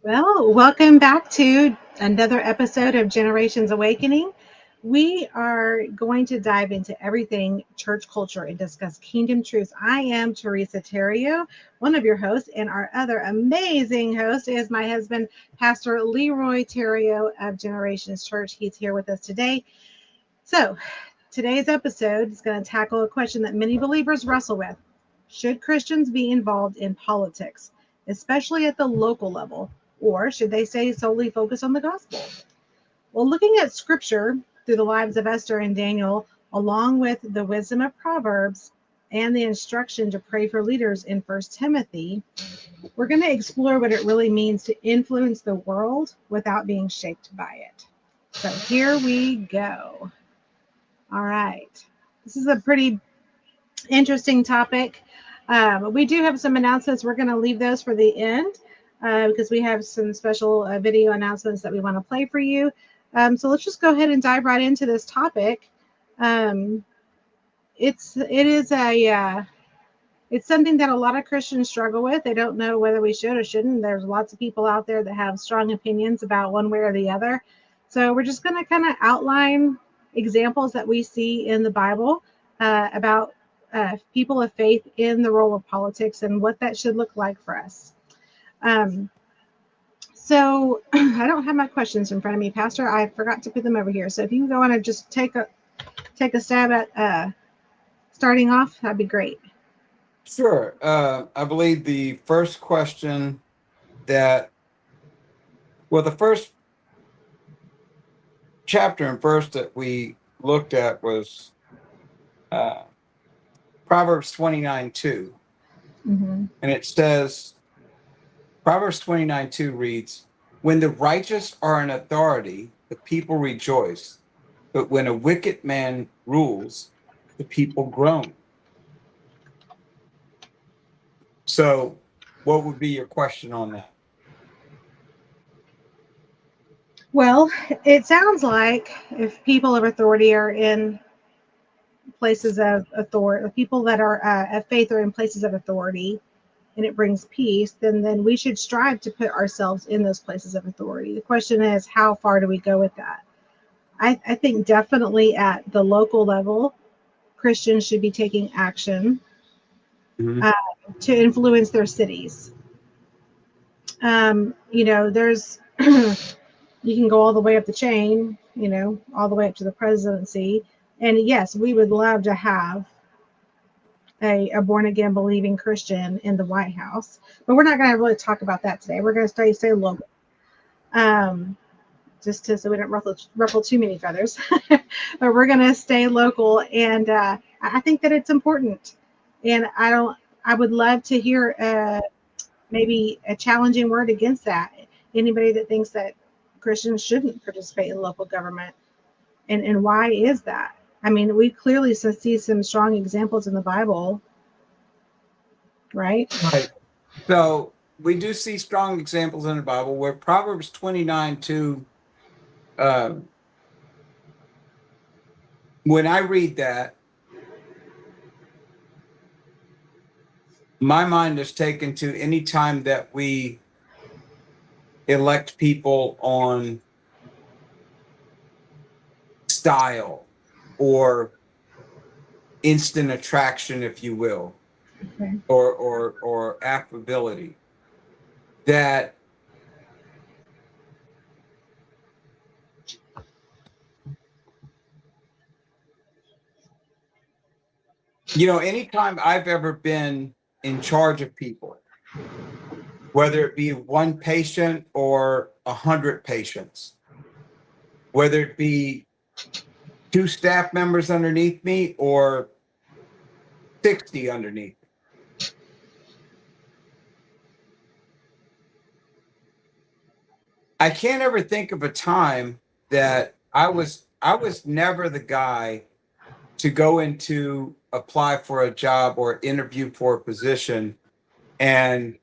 Well, welcome back to another episode of Generations Awakening. We are going to dive into everything church culture and discuss kingdom truths. I am Teresa Terrio, one of your hosts, and our other amazing host is my husband, Pastor Leroy Terrio of Generations Church. He's here with us today. So, today's episode is going to tackle a question that many believers wrestle with. Should Christians be involved in politics, especially at the local level, or should they stay solely focused on the gospel? Well, looking at scripture through the lives of Esther and Daniel, along with the wisdom of Proverbs and the instruction to pray for leaders in First Timothy, we're going to explore what it really means to influence the world without being shaped by it. So here we go. All right. This is a pretty interesting topic. We do have some announcements. We're going to leave those for the end because we have some special video announcements that we want to play for you. So let's just go ahead and dive right into this topic. It's something that a lot of Christians struggle with. They don't know whether we should or shouldn't. There's lots of people out there that have strong opinions about one way or the other. So we're just going to kind of outline examples that we see in the Bible about people of faith in the role of politics and what that should look like for us. So I don't have my questions in front of me, Pastor. I forgot to put them over here. So if you can go on and just take a stab at starting off, that'd be great. Sure. I believe the first question the first chapter and verse that we looked at was Proverbs 29:2. Mm-hmm. And it says, Proverbs 29:2 reads, "When the righteous are in authority, the people rejoice. But when a wicked man rules, the people groan." So what would be your question on that? Well, it sounds like if people of authority are in places of authority, people that are of faith are in places of authority, and it brings peace, then we should strive to put ourselves in those places of authority. The question is, how far do we go with that? I think definitely at the local level, Christians should be taking action to influence their cities. There's you can go all the way up the chain, all the way up to the presidency. And yes, we would love to have a born again believing Christian in the White House, but we're not going to really talk about that today. We're going to stay local, so we don't ruffle too many feathers. But we're going to stay local, and I think that it's important. And I would love to hear maybe a challenging word against that. Anybody that thinks that Christians shouldn't participate in local government, and why is that? I mean, we clearly see some strong examples in the Bible, right? Right. So we do see strong examples in the Bible where Proverbs 29:2, when I read that, my mind is taken to any time that we elect people on style or instant attraction, if you will, Okay. or affability. That anytime I've ever been in charge of people, whether it be one patient or 100 patients, whether it be 2 staff members underneath me or 60 underneath me, I can't ever think of a time that I was never the guy to go into apply for a job or interview for a position and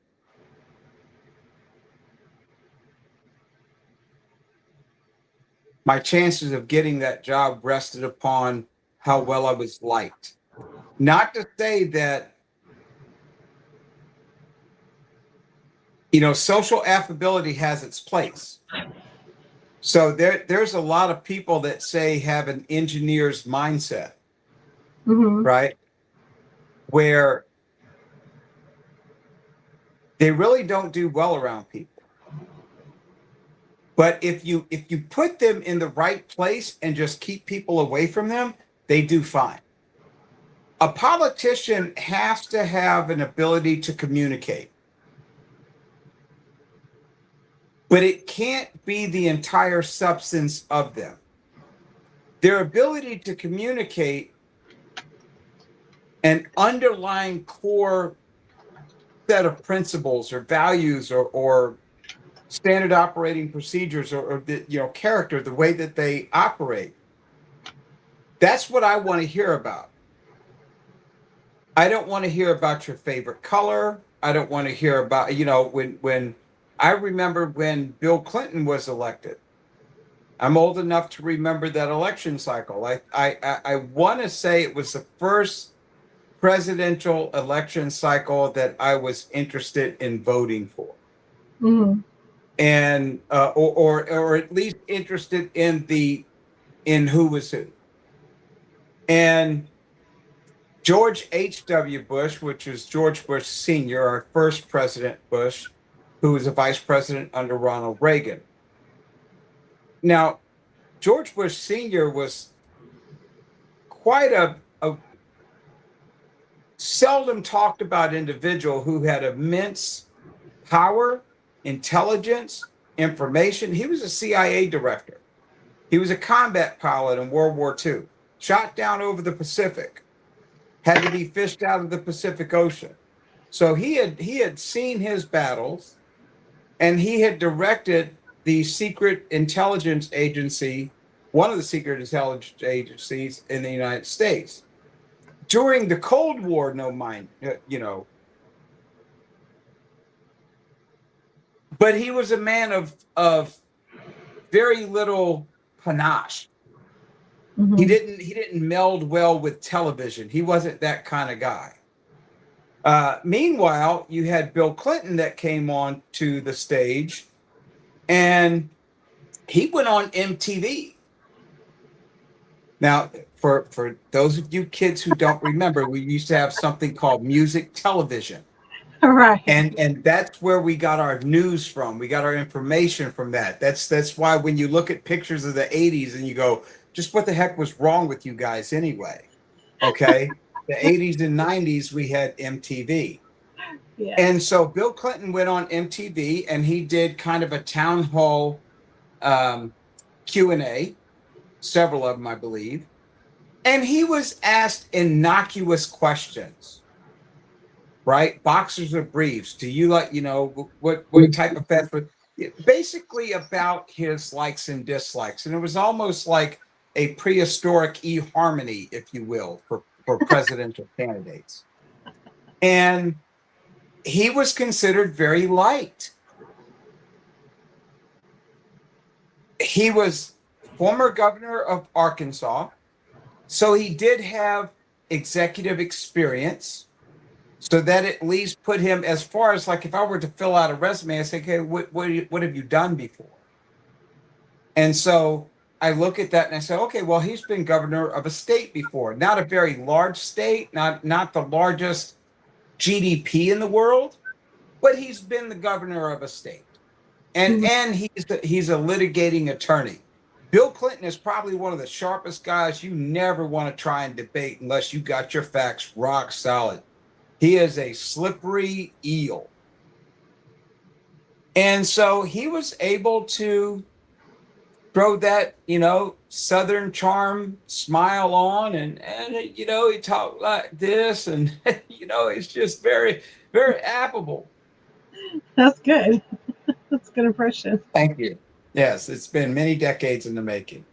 my chances of getting that job rested upon how well I was liked. Not to say that social affability has its place. So there's a lot of people that say have an engineer's mindset, Mm-hmm. right? Where they really don't do well around people. But if you put them in the right place and just keep people away from them, they do fine. A politician has to have an ability to communicate, but it can't be the entire substance of them. Their ability to communicate an underlying core set of principles or values or standard operating procedures or the character, the way that they operate. That's what I want to hear about. I don't want to hear about your favorite color. I don't want to hear about, when I remember when Bill Clinton was elected. I'm old enough to remember that election cycle. I want to say it was the first presidential election cycle that I was interested in voting for. Mm-hmm. And or at least interested in who was who. And George H.W. Bush, which is George Bush Sr., our first President Bush, who was a vice president under Ronald Reagan. Now, George Bush Sr. was quite a seldom talked about individual who had immense power, intelligence, information. He was a CIA director. He was a combat pilot in World War II, shot down over the Pacific, had to be fished out of the Pacific Ocean. So he had seen his battles, and he had directed the secret intelligence agency, one of the secret intelligence agencies in the United States. During the Cold War, but he was a man of very little panache. Mm-hmm. He didn't meld well with television. He wasn't that kind of guy. Meanwhile, you had Bill Clinton that came on to the stage, and he went on MTV. Now, for those of you kids who don't remember, we used to have something called music television. All right. And that's where we got our news from. We got our information from that. That's why when you look at pictures of the 80s and you go, just what the heck was wrong with you guys anyway? Okay. The 80s and 90s, we had MTV. Yeah. And so Bill Clinton went on MTV and he did kind of a town hall Q&A, several of them, I believe. And he was asked innocuous questions. Right? Boxers or briefs? Do you like, what type of fast food? Basically about his likes and dislikes. And it was almost like a prehistoric eHarmony, if you will, for presidential candidates. And he was considered very liked. He was former governor of Arkansas. So he did have executive experience. So that at least put him, as far as like if I were to fill out a resume, I say, okay, what have you done before? And so I look at that and I say, okay, well, he's been governor of a state before, not a very large state, not the largest GDP in the world, but he's been the governor of a state, and he's a litigating attorney. Bill Clinton is probably one of the sharpest guys you never want to try and debate unless you got your facts rock solid. He is a slippery eel. And so he was able to throw that, Southern charm smile on and he talked like this and, it's just very, very affable. That's good. That's a good impression. Thank you. Yes, it's been many decades in the making.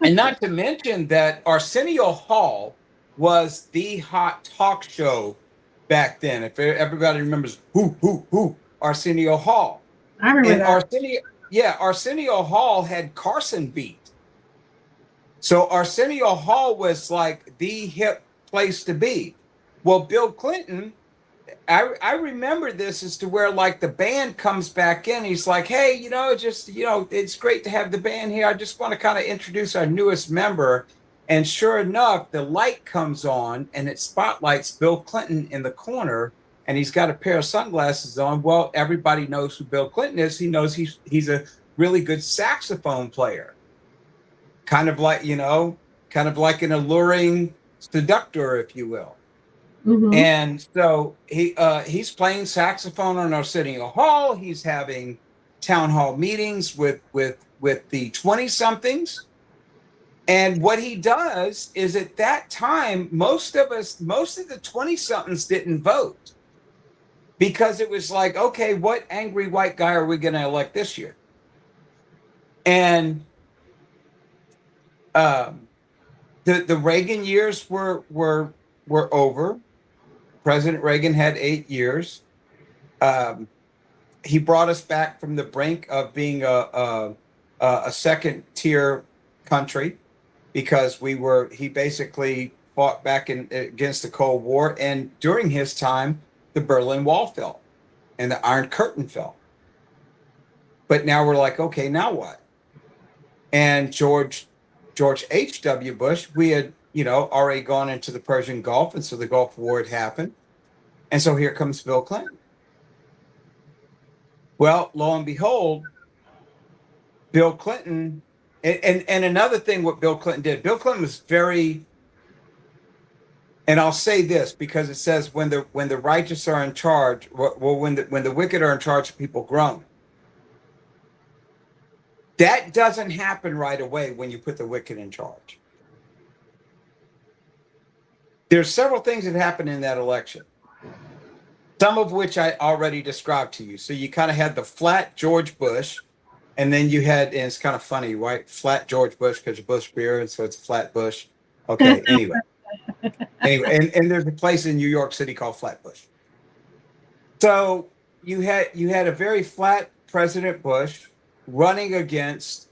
And not to mention that Arsenio Hall was the hot talk show back then. If everybody remembers who Arsenio Hall. I remember that. Arsenio Hall had Carson beat. So Arsenio Hall was like the hip place to be. Well, Bill Clinton, I remember this as to where like the band comes back in. He's like, hey, it's great to have the band here. I just want to kind of introduce our newest member. And sure enough, the light comes on and it spotlights Bill Clinton in the corner, and he's got a pair of sunglasses on. Well, everybody knows who Bill Clinton is. He knows he's a really good saxophone player, kind of like an alluring seductor, if you will. Mm-hmm. And so he's playing saxophone in our city hall. He's having town hall meetings with the 20 somethings. And what he does is at that time, most of the 20 somethings didn't vote because it was like, okay, what angry white guy are we going to elect this year? And the Reagan years were over. President Reagan had 8 years. He brought us back from the brink of being a second tier country because he basically fought back against the Cold War. And during his time, the Berlin Wall fell and the Iron Curtain fell. But now we're like, okay, now what? And George H.W. Bush, we had, already gone into the Persian Gulf. And so the Gulf War had happened. And so here comes Bill Clinton. Well, lo and behold, Bill Clinton, and another thing what Bill Clinton did, Bill Clinton was very, and I'll say this because it says when the righteous are in charge, when the wicked are in charge, people groan. That doesn't happen right away when you put the wicked in charge. There's several things that happened in that election, some of which I already described to you. So you kind of had the flat George Bush, and then you had, and it's kind of funny, right? Flat George Bush because of Bush beer, and so it's a flat Bush. Okay, anyway. And there's a place in New York City called Flatbush. So you had a very flat President Bush running against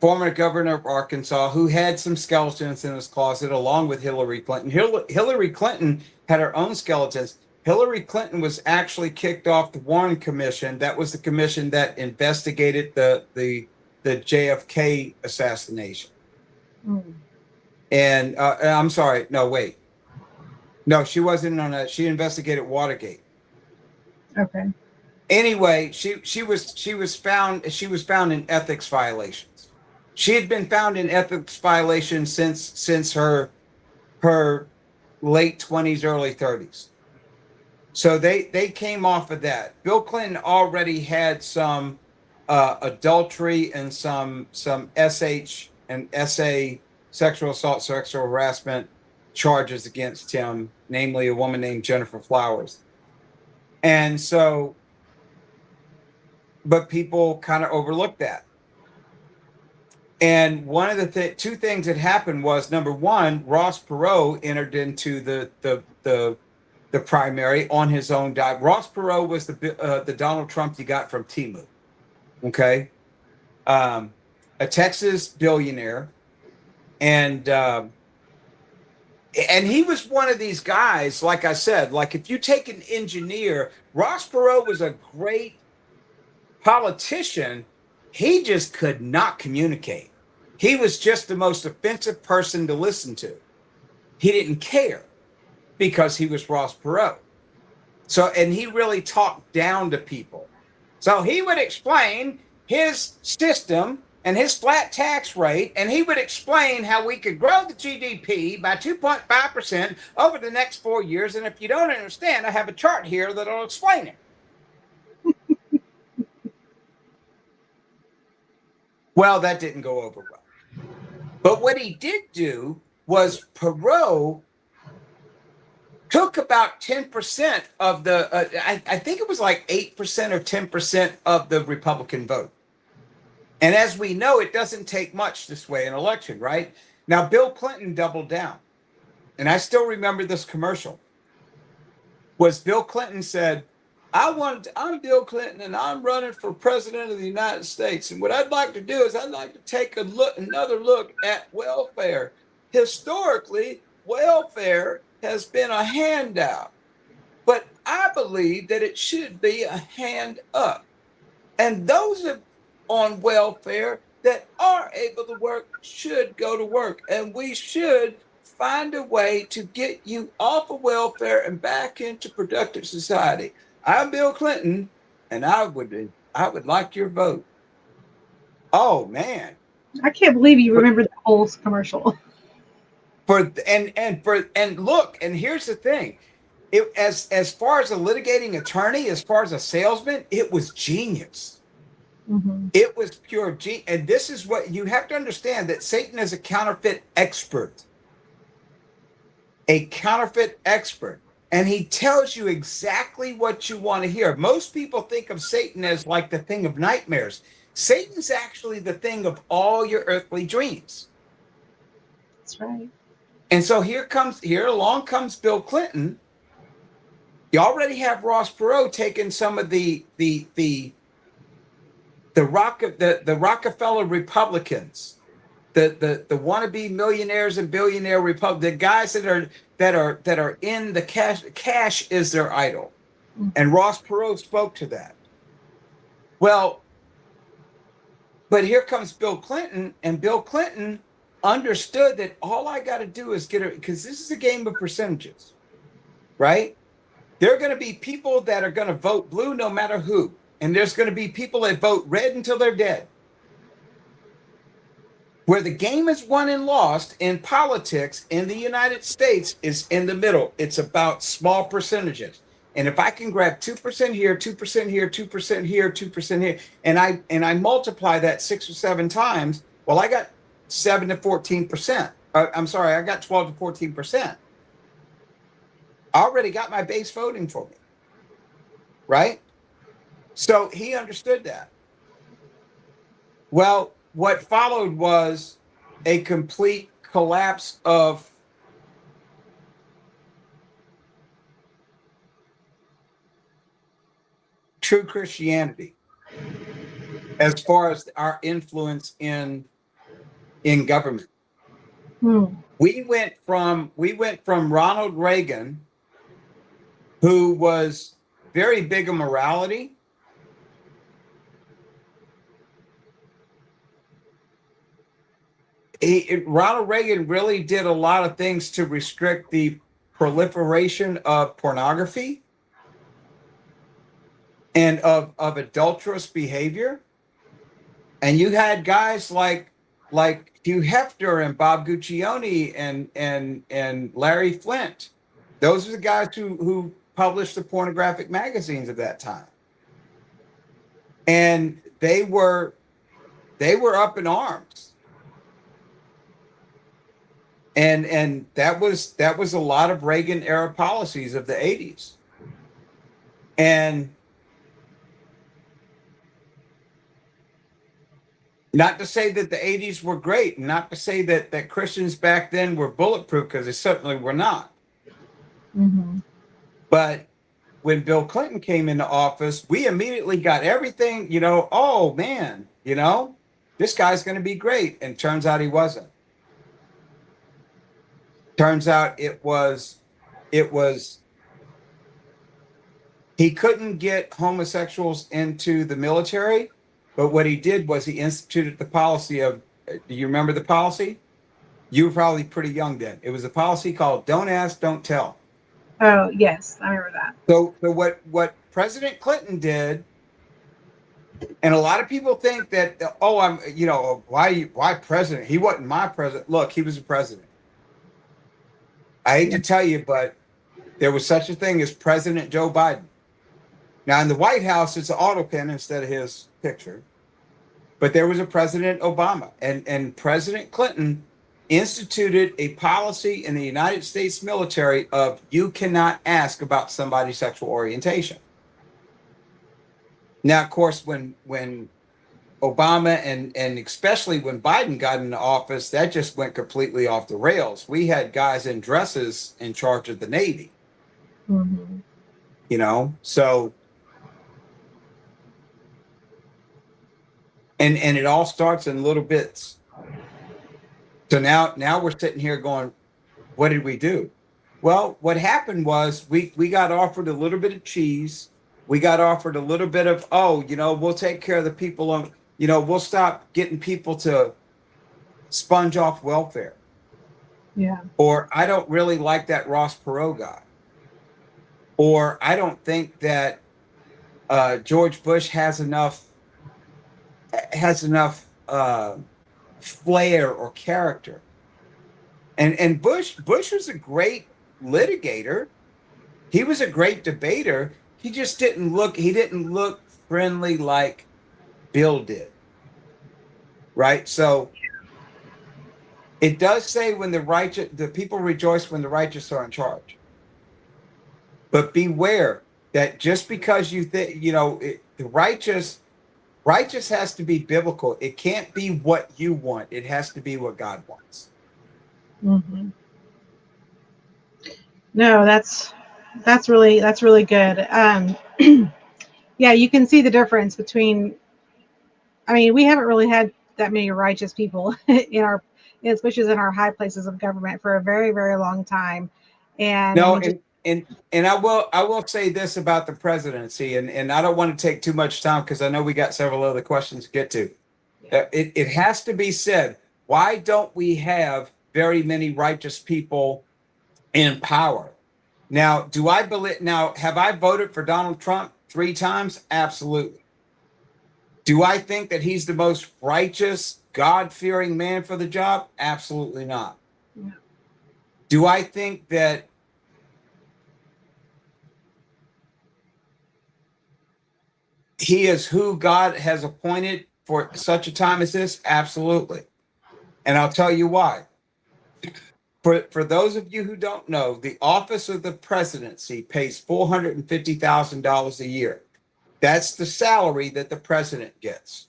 former governor of Arkansas, who had some skeletons in his closet, along with Hillary Clinton. Hillary Clinton had her own skeletons. Hillary Clinton was actually kicked off the Warren Commission. That was the commission that investigated the JFK assassination. Mm. And I'm sorry, no, wait. No, she wasn't on that. She investigated Watergate. Okay. Anyway, she was found in ethics violations. She had been found in ethics violations since her late 20s, early 30s. So they came off of that. Bill Clinton already had some adultery and some SH and SA sexual assault, sexual harassment charges against him, namely a woman named Jennifer Flowers. And so, but people kind of overlooked that. And one of the two things that happened was, number one, Ross Perot entered into the primary on his own dime. Ross Perot was the Donald Trump you got from Temu, okay? A Texas billionaire, and he was one of these guys, like I said, like if you take an engineer, Ross Perot was a great politician. He just could not communicate. He was just the most offensive person to listen to. He didn't care because he was Ross Perot. So, and he really talked down to people. So he would explain his system and his flat tax rate, and he would explain how we could grow the GDP by 2.5% over the next 4 years. And if you don't understand, I have a chart here that'll explain it. Well, that didn't go over well. But what he did do was Perot took about 10% of the, I think it was like 8% or 10% of the Republican vote. And as we know, it doesn't take much to sway an election, right? Now, Bill Clinton doubled down. And I still remember this commercial. Was Bill Clinton said, I'm Bill Clinton and I'm running for president of the United States. And what I'd like to do is I'd like to take another look at welfare. Historically, welfare has been a handout. But I believe that it should be a hand up. And those on welfare that are able to work should go to work. And we should find a way to get you off of welfare and back into productive society. I'm Bill Clinton, and I would like your vote. Oh man. I can't believe you remember the whole commercial. And look, and here's the thing. It as far as a litigating attorney, as far as a salesman, it was genius. Mm-hmm. It was pure genius. And this is what you have to understand, that Satan is a counterfeit expert. A counterfeit expert. And he tells you exactly what you want to hear. Most people think of Satan as like the thing of nightmares. Satan's actually the thing of all your earthly dreams. That's right. And so here along comes Bill Clinton. You already have Ross Perot taking some of the Rockefeller Republicans, the wannabe millionaires and billionaire the guys that are in the cash. Cash is their idol, and Ross Perot spoke to that. Well, but here comes Bill Clinton, and Bill Clinton understood that all I got to do is get it, because this is a game of percentages, right? There are going to be people that are going to vote blue no matter who. And there's going to be people that vote red until they're dead. Where the game is won and lost in politics in the United States is in the middle. It's about small percentages. And if I can grab 2% here, 2% here, 2% here, 2% here, and I multiply that 6 or 7 times, well, I got 7 to 14%. I'm sorry, I got 12 to 14%. I already got my base voting for me, right? So he understood that. Well, what followed was a complete collapse of true Christianity as far as our influence in government. We went from Ronald Reagan, who was very big on morality. Ronald Reagan really did a lot of things to restrict the proliferation of pornography and of adulterous behavior. And you had guys like Hugh Hefner and Bob Guccione and Larry Flint. Those are the guys who published the pornographic magazines of that time. And they were up in arms. And that was a lot of Reagan era policies of the 80s. And not to say that the 80s were great, not to say that Christians back then were bulletproof, because they certainly were not. Mm-hmm. But when Bill Clinton came into office, we immediately got everything, oh man, this guy's going to be great. And turns out he wasn't. Turns out it was he couldn't get homosexuals into the military, but what he did was he instituted the policy of, do you remember the policy? You were probably pretty young then. It was a policy called Don't Ask, Don't Tell. Oh, yes, I remember that. So what President Clinton did, and a lot of people think that, why president? He wasn't my president. Look, he was a president. I hate to tell you, but there was such a thing as President Joe Biden. Now, in the White House, it's an auto pen instead of his picture. But there was a President Obama. And President Clinton instituted a policy in the United States military of you cannot ask about somebody's sexual orientation. Now, of course, when Obama and especially when Biden got into office, that just went completely off the rails. We had guys in dresses in charge of the Navy. Mm-hmm. So and it all starts in little bits. So now we're sitting here going, what did we do? Well, what happened was we got offered a little bit of cheese. We got offered a little bit of, oh, we'll take care of the people on, we'll stop getting people to sponge off welfare. Yeah. Or I don't really like that Ross Perot guy. Or I don't think that George Bush has enough flair or character. And Bush was a great litigator. He was a great debater. He just didn't look friendly like Bill did. Right? So it does say when the people rejoice when the righteous are in charge. But beware that just because you think, the righteous has to be biblical. It can't be what you want. It has to be what God wants. Mm-hmm. No, that's really good. Yeah, you can see the difference between. I mean, we haven't really had that many righteous people in our, especially in our high places of government, for a very, very long time. And I No, mean, just and I will say this about the presidency, and I don't want to take too much time because I know we got several other questions to get to. It has to be said. Why don't we have very many righteous people in power? Now, have I voted for Donald Trump 3 times? Absolutely. Do I think that he's the most righteous, God-fearing man for the job? Absolutely not. yeah, Do I think that he is who God has appointed for such a time as this? Absolutely. And I'll tell you why. For those of you who don't know, the office of the presidency pays $450,000 a year. That's the salary that the president gets.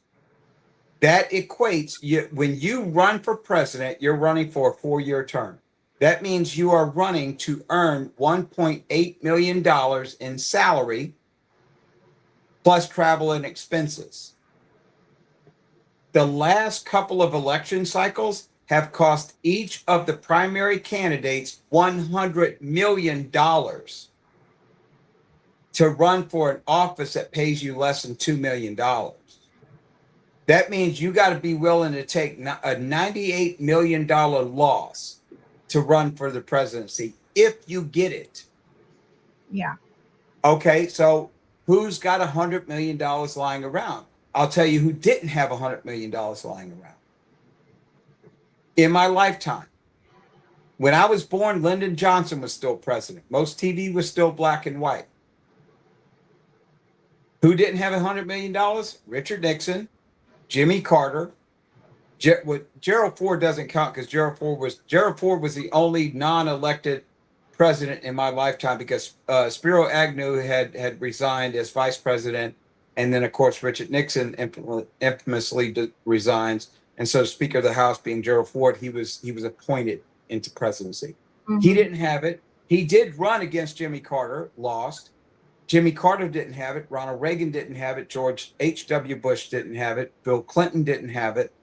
That equates, when you run for president, you're running for a 4-year term. That means you are running to earn $1.8 million in salary plus travel and expenses. The last couple of election cycles have cost each of the primary candidates $100 million to run for an office that pays you less than $2 million. That means you got to be willing to take a $98 million loss to run for the presidency if you get it. yeah, Okay, so who's got $100 million lying around? I'll tell you who didn't have $100 million lying around. In my lifetime, when I was born, Lyndon Johnson was still president. Most TV was still black and white. Who didn't have $100 million? Richard Nixon, Jimmy Carter. Gerald Ford doesn't count because Gerald Ford was the only non-elected president in my lifetime because Spiro Agnew had resigned as vice president, and then of course Richard Nixon infamously resigns, and so Speaker of the House being Gerald Ford, he was appointed into presidency. mm-hmm. He didn't have it. He did run against Jimmy Carter, lost. Jimmy Carter didn't have it. Ronald Reagan didn't have it. George H.W. Bush didn't have it. Bill Clinton didn't have it.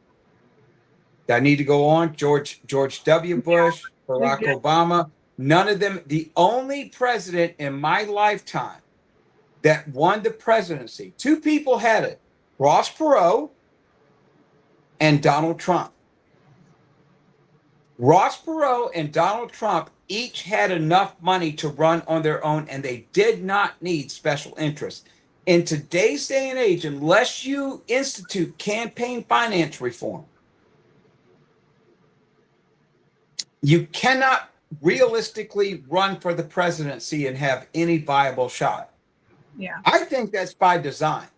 I need to go on. George W. Bush, Barack Obama, none of them. The only president in my lifetime that won the presidency, 2 people had it, Ross Perot and Donald Trump. Ross Perot and Donald Trump each had enough money to run on their own, and they did not need special interests. In today's day and age, unless you institute campaign finance reform, you cannot realistically run for the presidency and have any viable shot. Yeah. I think that's by design.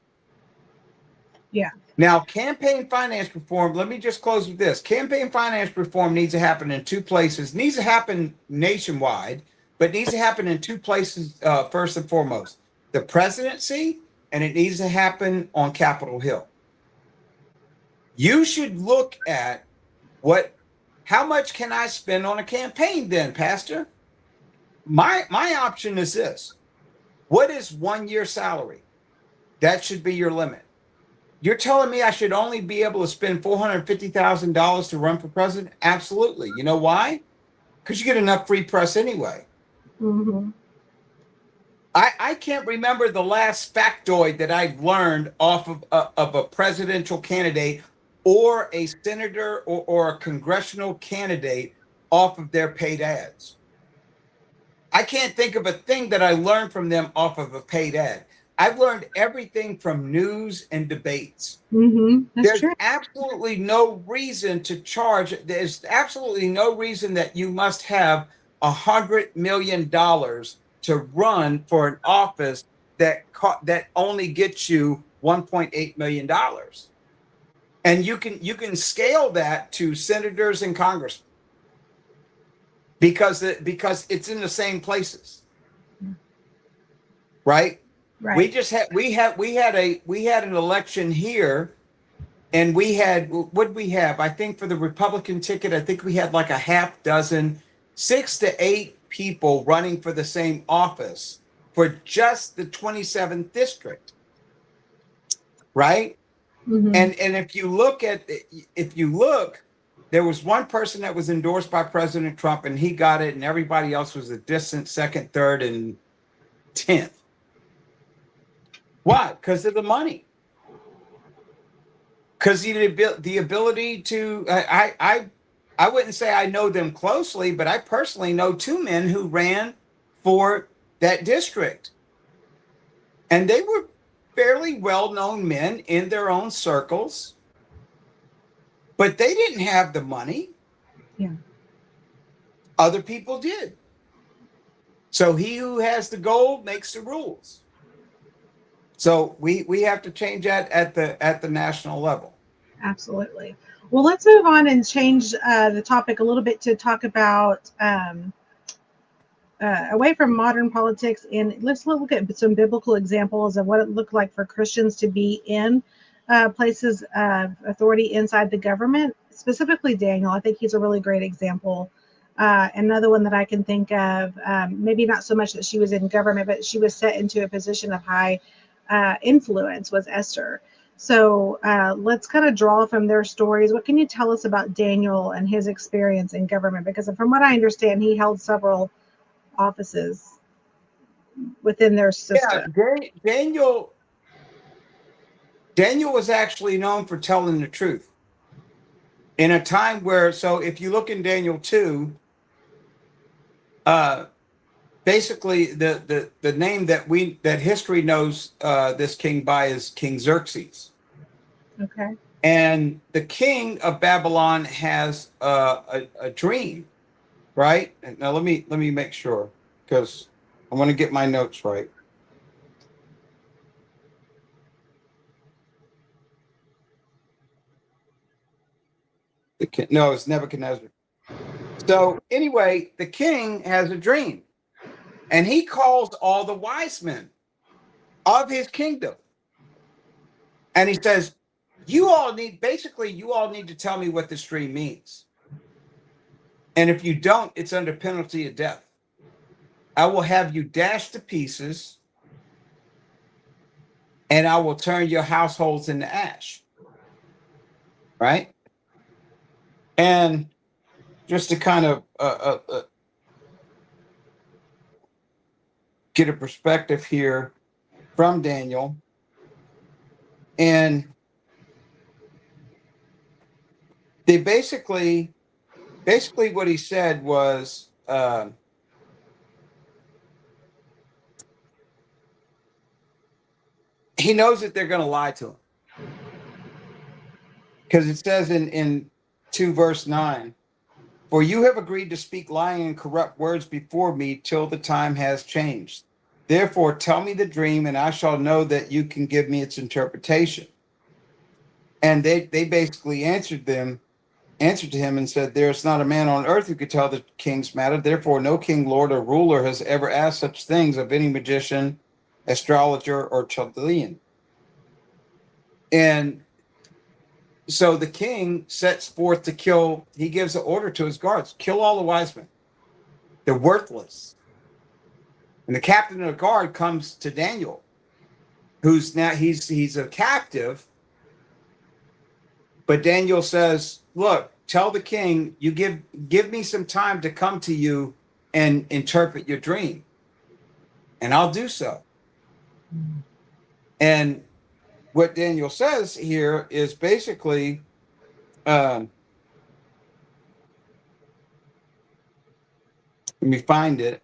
Yeah. Now, campaign finance reform, let me just close with this. Campaign finance reform needs to happen in 2 places. It needs to happen nationwide, but needs to happen in 2 places first and foremost. The presidency, and it needs to happen on Capitol Hill. You should look at how much can I spend on a campaign then, Pastor? My option is this. What is 1 year salary? That should be your limit. You're telling me I should only be able to spend $450,000 to run for president? Absolutely. You know why? Because you get enough free press anyway. Mm-hmm. I can't remember the last factoid that I've learned off of a presidential candidate or a senator or a congressional candidate off of their paid ads. I can't think of a thing that I learned from them off of a paid ad. I've learned everything from news and debates. Mm-hmm. That's There's true. absolutely no reason to charge. There's absolutely no reason that you must have $100 million to run for an office that only gets you $1.8 million. And you can scale that to senators and congressmen because it's in the same places, right? We Right. just had we had an election here. And we had, what did we have? I think for the Republican ticket, I think we had like a half dozen, 6 to 8 people running for the same office for just the 27th district, right? Mm-hmm. And if you look, there was one person that was endorsed by President Trump, and he got it, and everybody else was a distant second, third, and 10th. Why? Because of the money. Because the ability to I wouldn't say I know them closely, but I personally know 2 men who ran for that district, and they were fairly well-known men in their own circles, but they didn't have the money. Yeah. Other people did. So he who has the gold makes the rules. So we have to change that at the national level. Absolutely. Well, let's move on and change the topic a little bit to talk about away from modern politics, and let's look at some biblical examples of what it looked like for Christians to be in places of authority inside the government, specifically Daniel. I think he's a really great example. Another one that I can think of, maybe not so much that she was in government, but she was set into a position of high influence, was Esther. So let's kind of draw from their stories. What can you tell us about Daniel and his experience in government? Because from what I understand, he held several offices within their Yeah, system. Daniel was actually known for telling the truth in a time where, so if you look in Daniel 2, uh, basically the name that history knows this king by is King Xerxes. Okay. And the king of Babylon has a dream, right? Now let me make sure, because I want to get my notes right. No, it's Nebuchadnezzar. So anyway, the king has a dream, and he calls all the wise men of his kingdom, and he says, you all need to tell me what this dream means. And if you don't, it's under penalty of death. I will have you dashed to pieces, and I will turn your households into ash. Right? And just to kind of get a perspective here from Daniel, and they basically what he said was, he knows that they're going to lie to him, because it says in 2 verse 9, for you have agreed to speak lying and corrupt words before me till the time has changed. Therefore, tell me the dream, and I shall know that you can give me its interpretation. And they basically answered to him and said, there is not a man on earth who could tell the king's matter. Therefore, no king, lord, or ruler has ever asked such things of any magician, astrologer, or Chaldean. And so the king sets forth to kill. He gives an order to his guards, kill all the wise men. They're worthless. And the captain of the guard comes to Daniel, who's now he's a captive. But Daniel says, look, tell the king, you give me some time to come to you and interpret your dream. And I'll do so. And what Daniel says here is basically, let me find it.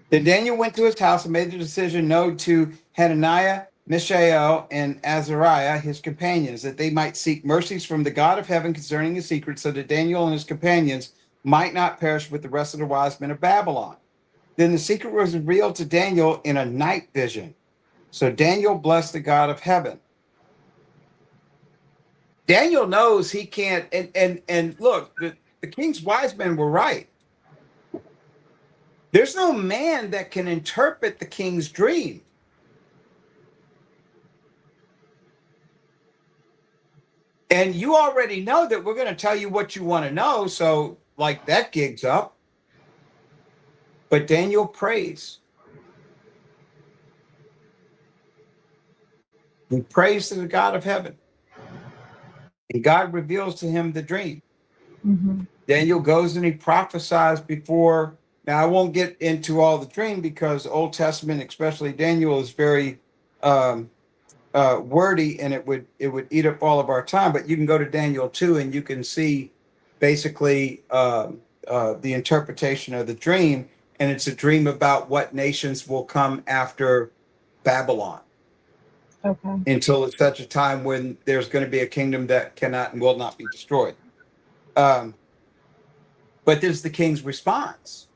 Then Daniel went to his house and made the decision known to Hananiah, Mishael, and Azariah, his companions, that they might seek mercies from the God of heaven concerning his secret, so that Daniel and his companions might not perish with the rest of the wise men of Babylon. Then the secret was revealed to Daniel in a night vision. So Daniel blessed the God of heaven. Daniel knows he can't, and look, the king's wise men were right. There's no man that can interpret the king's dream. And you already know that we're going to tell you what you want to know. So, like, that gig's up. But Daniel prays. He prays to the God of heaven. And God reveals to him the dream. Mm-hmm. Daniel goes and he prophesies before. Now, I won't get into all the dream because Old Testament, especially Daniel, is very wordy, and it would eat up all of our time. But you can go to Daniel 2 and you can see basically the interpretation of the dream. And it's a dream about what nations will come after Babylon. Okay. Until it's such a time when there's going to be a kingdom that cannot and will not be destroyed. But there's the king's response.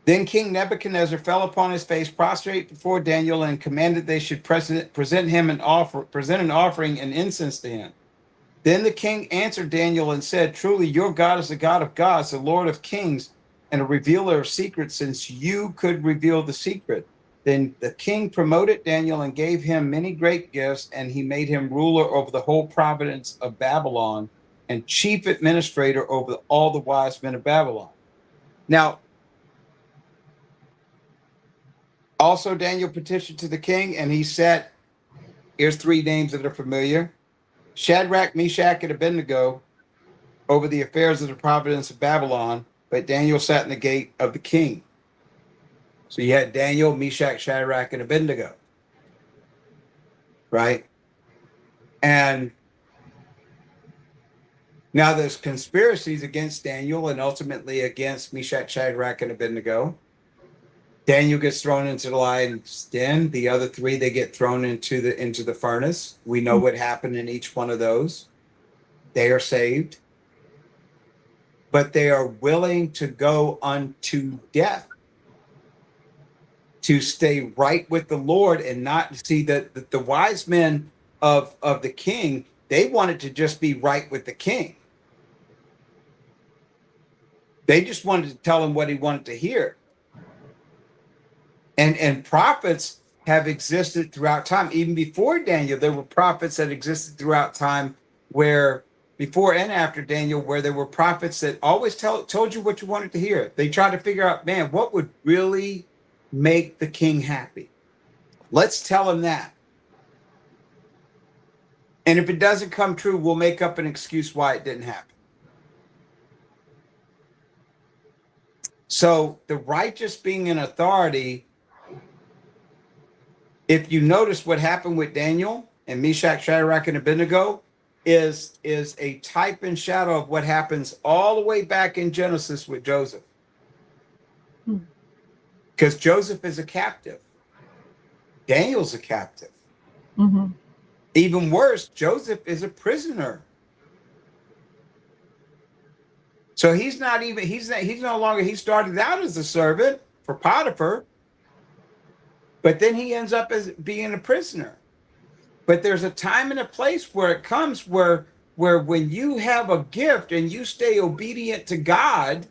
Then King Nebuchadnezzar fell upon his face, prostrate before Daniel, and commanded they should present him an offering and incense to him. Then the king answered Daniel and said, "Truly, your God is the God of gods, the Lord of kings, and a revealer of secrets, since you could reveal the secret." Then the king promoted Daniel and gave him many great gifts, and he made him ruler over the whole province of Babylon and chief administrator over all the wise men of Babylon. Now, also Daniel petitioned to the king, and he said, here's three names that are familiar: Shadrach, Meshach, and Abednego over the affairs of the province of Babylon, but Daniel sat in the gate of the king. So you had Daniel, Meshach, Shadrach, and Abednego, right? And now there's conspiracies against Daniel and ultimately against Meshach, Shadrach, and Abednego. Daniel gets thrown into the lion's den. The other three, they get thrown into the furnace. We know what happened in each one of those. They are saved, but they are willing to go unto death to stay right with the Lord and not see that the wise men of the king, they wanted to just be right with the king. They just wanted to tell him what he wanted to hear. And prophets have existed throughout time. Even before Daniel, there were prophets that existed throughout time, where before and after Daniel, where there were prophets that always told you what you wanted to hear. They tried to figure out, man, what would really make the king happy? Let's tell him that. And if it doesn't come true, we'll make up an excuse why it didn't happen. So the righteous being in authority, if you notice what happened with Daniel and Meshach, Shadrach, and Abednego, is a type and shadow of what happens all the way back in Genesis with Joseph. Because Joseph is a captive. Daniel's a captive. Mm-hmm. Even worse, Joseph is a prisoner. So he's no longer, he started out as a servant for Potiphar, but then he ends up as being a prisoner. But there's a time and a place where it comes where when you have a gift and you stay obedient to God,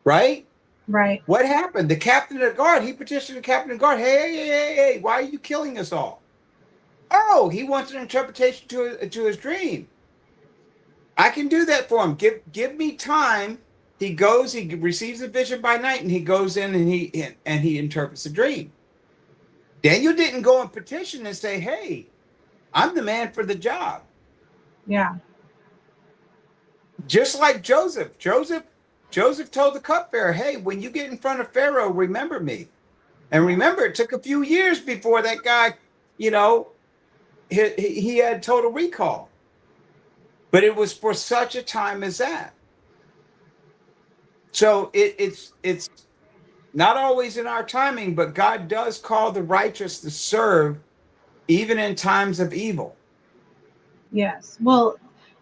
right? Right. What happened? The captain of the guard, he petitioned the captain of the guard, hey, why are you killing us all? Oh, he wants an interpretation to his dream. I can do that for him. Give me time. He goes, he receives a vision by night, and he goes in and he interprets the dream. Daniel didn't go and petition and say, hey, I'm the man for the job. Yeah. Just like Joseph. Joseph Joseph told the cupbearer, hey, when you get in front of Pharaoh, remember me. And remember, it took a few years before that guy, you know, he had total recall. But it was for such a time as that. So it's not always in our timing, but God does call the righteous to serve even in times of evil. Yes. Well,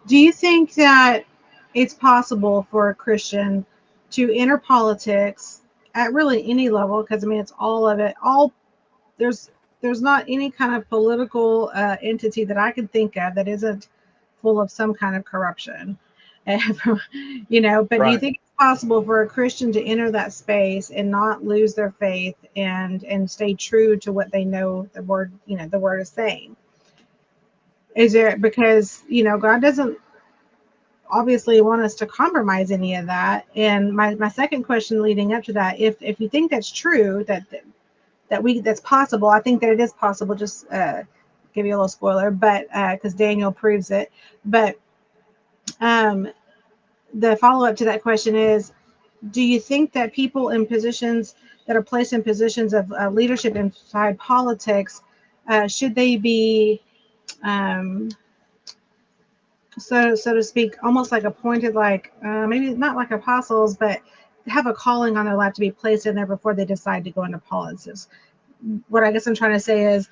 do you think that it's possible for a Christian to enter politics at really any level? Because I mean, it's all of it. All there's there's not any kind of political entity that I can think of that isn't full of some kind of corruption. And, but do you Right. think it's possible for a Christian to enter that space and not lose their faith and stay true to what they know the word is saying? Is there, because God doesn't obviously want us to compromise any of that. And my second question leading up to that, if you think that's true, that's possible, I think that it is possible. Just give you a little spoiler, but because Daniel proves it. But um, the follow up to that question is, do you think that people in positions that are placed in positions of leadership inside politics, should they be um, so to speak, almost like appointed, like maybe not like apostles, but have a calling on their life to be placed in there before they decide to go into politics? What I guess I'm trying to say is,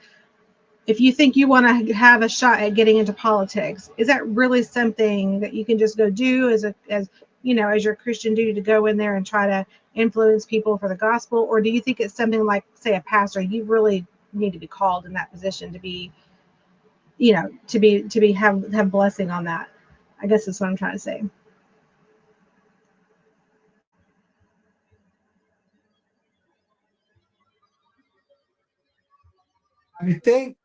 if you think you want to have a shot at getting into politics, is that really something that you can just go do as your Christian duty to go in there and try to influence people for the gospel? Or do you think it's something like, say, a pastor, you really need to be called in that position to be, have blessing on that? I guess that's what I'm trying to say. I think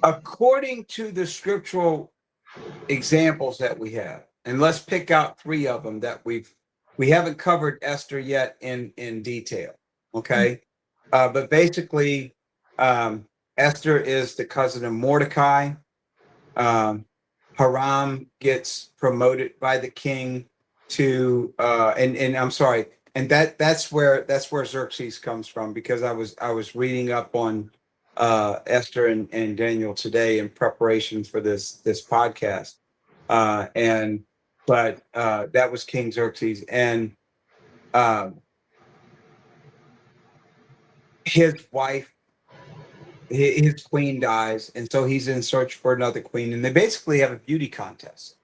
according to the scriptural examples that we have, and let's pick out three of them that we haven't covered Esther yet in detail. Okay. But basically, Esther is the cousin of Mordecai. Um, Haram gets promoted by the king to and I'm sorry, and that's where Xerxes comes from, because I was reading up on Esther and Daniel today in preparation for this podcast. And but that was King Xerxes, and um, his wife, his queen dies, and so he's in search for another queen, and they basically have a beauty contest,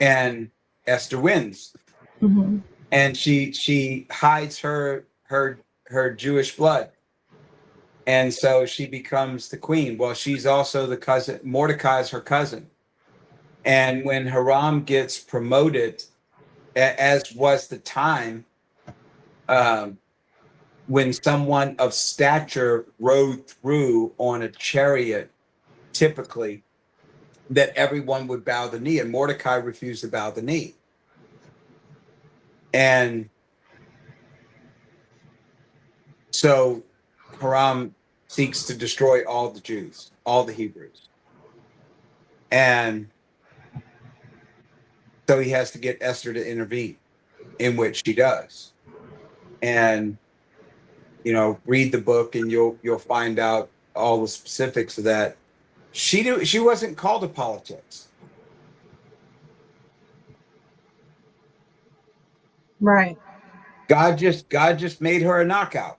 and Esther wins, Mm-hmm. and she hides her Jewish blood, and so she becomes the queen. Well, she's also the cousin. Mordecai is her cousin, and when Haram gets promoted, as was the time, um, when someone of stature rode through on a chariot, typically, that everyone would bow the knee, and Mordecai refused to bow the knee. And so Haram seeks to destroy all the Jews, all the Hebrews. And so he has to get Esther to intervene, in which she does. And read the book and you'll find out all the specifics of that. She wasn't called to politics. Right. God just made her a knockout.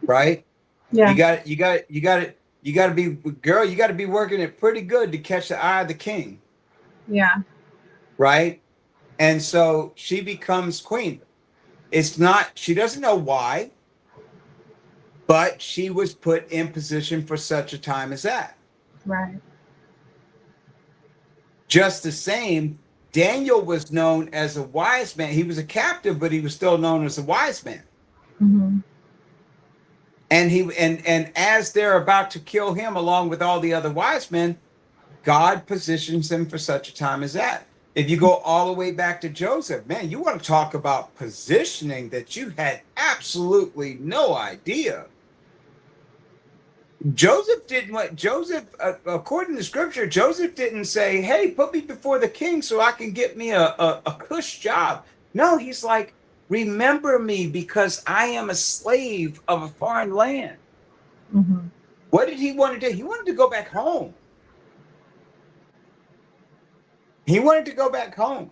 Right? Yeah. You got to be, girl, you got to be working it pretty good to catch the eye of the king. Yeah. Right? And so she becomes queen. She doesn't know why, but she was put in position for such a time as that. Right. Just the same, Daniel was known as a wise man. He was a captive, but he was still known as a wise man. Mm-hmm. And as they're about to kill him along with all the other wise men, God positions him for such a time as that. If you go all the way back to Joseph, man, you want to talk about positioning that you had absolutely no idea. Joseph didn't what Joseph, according to scripture, Joseph didn't say, "Hey, put me before the king so I can get me a cush job." No, he's like, "Remember me because I am a slave of a foreign land." Mm-hmm. What did he want to do? He wanted to go back home. He wanted to go back home.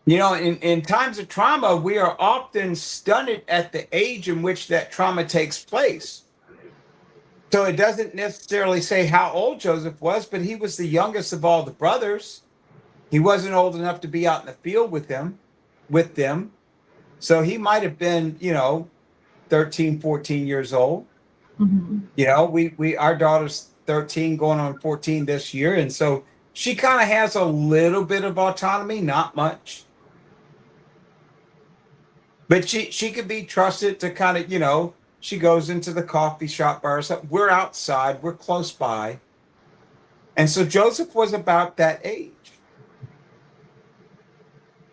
You know, in times of trauma, we are often stunned at the age in which that trauma takes place. So it doesn't necessarily say how old Joseph was, but he was the youngest of all the brothers. He wasn't old enough to be out in the field with them. So he might have been, 13, 14 years old. Mm-hmm. You know, our daughter's 13 going on 14 this year. And so she kind of has a little bit of autonomy, not much. But she could be trusted to kind of, she goes into the coffee shop by herself. We're outside, we're close by. And so Joseph was about that age.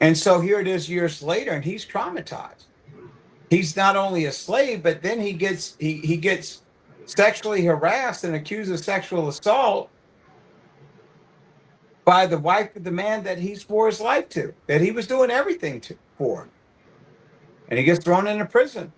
And so here it is years later, and he's traumatized. He's not only a slave, but then he gets sexually harassed and accused of sexual assault by the wife of the man that he swore his life to, that he was doing everything for. And he gets thrown into prison.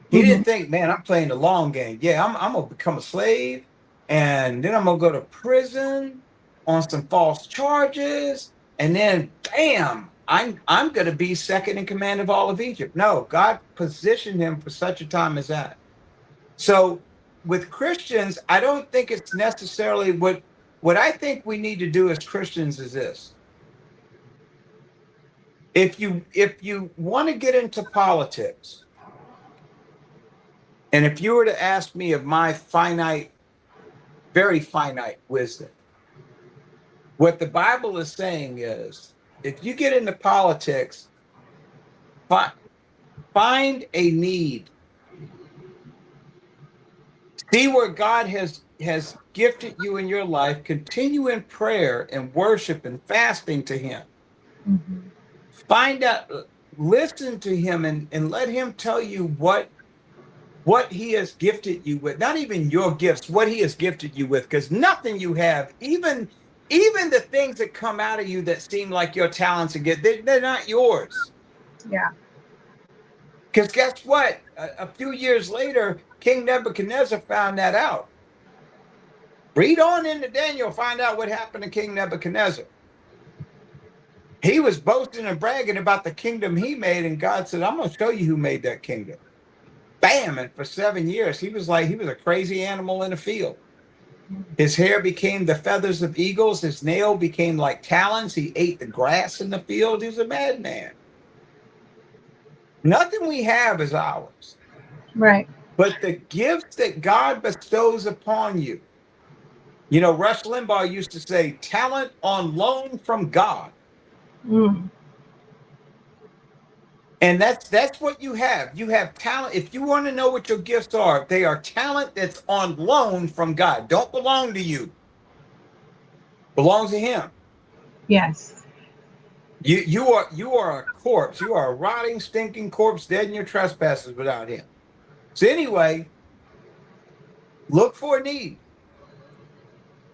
He Mm-hmm. didn't think, man, I'm playing the long game. Yeah, I'm going to become a slave, and then I'm going to go to prison on some false charges, and then, bam, I'm going to be second in command of all of Egypt. No, God positioned him for such a time as that. So with Christians, I don't think it's necessarily what I think we need to do as Christians is this. If you want to get into politics, and if you were to ask me of my very finite wisdom, what the Bible is saying is, if you get into politics, find a need. See where God has gifted you in your life. Continue in prayer and worship and fasting to him. Mm-hmm. Find out, listen to him and let him tell you what he has gifted you with, not even your gifts, what he has gifted you with, because nothing you have, even the things that come out of you that seem like your talents and gifts, they're not yours. Yeah. Because guess what? A few years later, King Nebuchadnezzar found that out. Read on into Daniel, find out what happened to King Nebuchadnezzar. He was boasting and bragging about the kingdom he made, and God said, I'm going to show you who made that kingdom. Bam! And for 7 years, he was a crazy animal in a field. His hair became the feathers of eagles. His nail became like talons. He ate the grass in the field. He was a madman. Nothing we have is ours. Right. But the gifts that God bestows upon you. You know, Rush Limbaugh used to say, talent on loan from God. Mm. And that's what you have. You have talent. If you want to know what your gifts are, they are talent that's on loan from God. Don't belong to you. Belongs to him. Yes. You are a corpse. You are a rotting, stinking corpse, dead in your trespasses without him. So anyway, look for a need.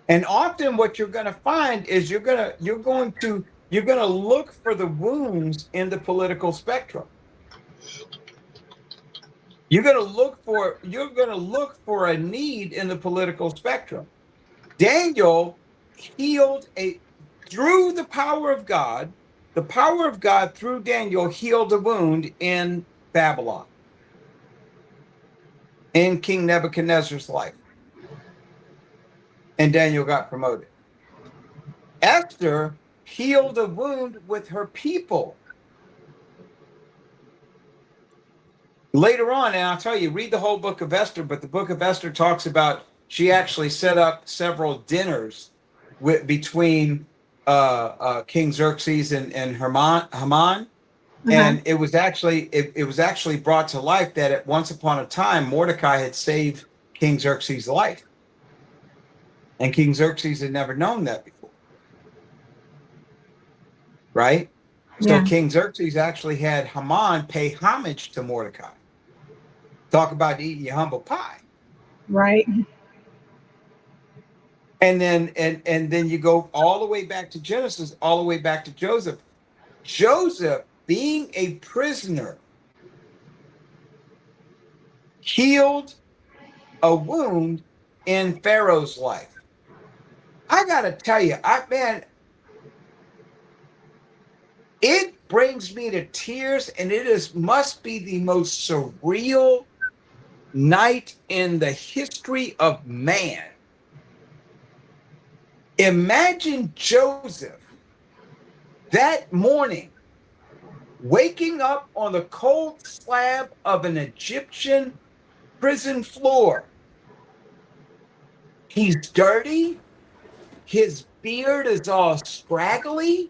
And often what you're going to find is you're going to look for the wounds in the political spectrum. You're going to look for a need in the political spectrum. Daniel healed through the power of God. The power of God through Daniel healed a wound in Babylon, in King Nebuchadnezzar's life. And Daniel got promoted. Esther healed a wound with her people. Later on, and I'll tell you, read the whole book of Esther, but the book of Esther talks about she actually set up several dinners between King Xerxes and Haman. Uh-huh. And it was actually brought to life that at once upon a time, Mordecai had saved King Xerxes' life. And King Xerxes had never known that before. Right? So Yeah. King Xerxes actually had Haman pay homage to Mordecai. Talk about eating your humble pie. Right. And then you go all the way back to Genesis, all the way back to Joseph. Joseph, being a prisoner, healed a wound in Pharaoh's life. I gotta tell you, man, it brings me to tears, and must be the most surreal night in the history of man. Imagine Joseph that morning waking up on the cold slab of an Egyptian prison floor. He's dirty. His beard is all scraggly.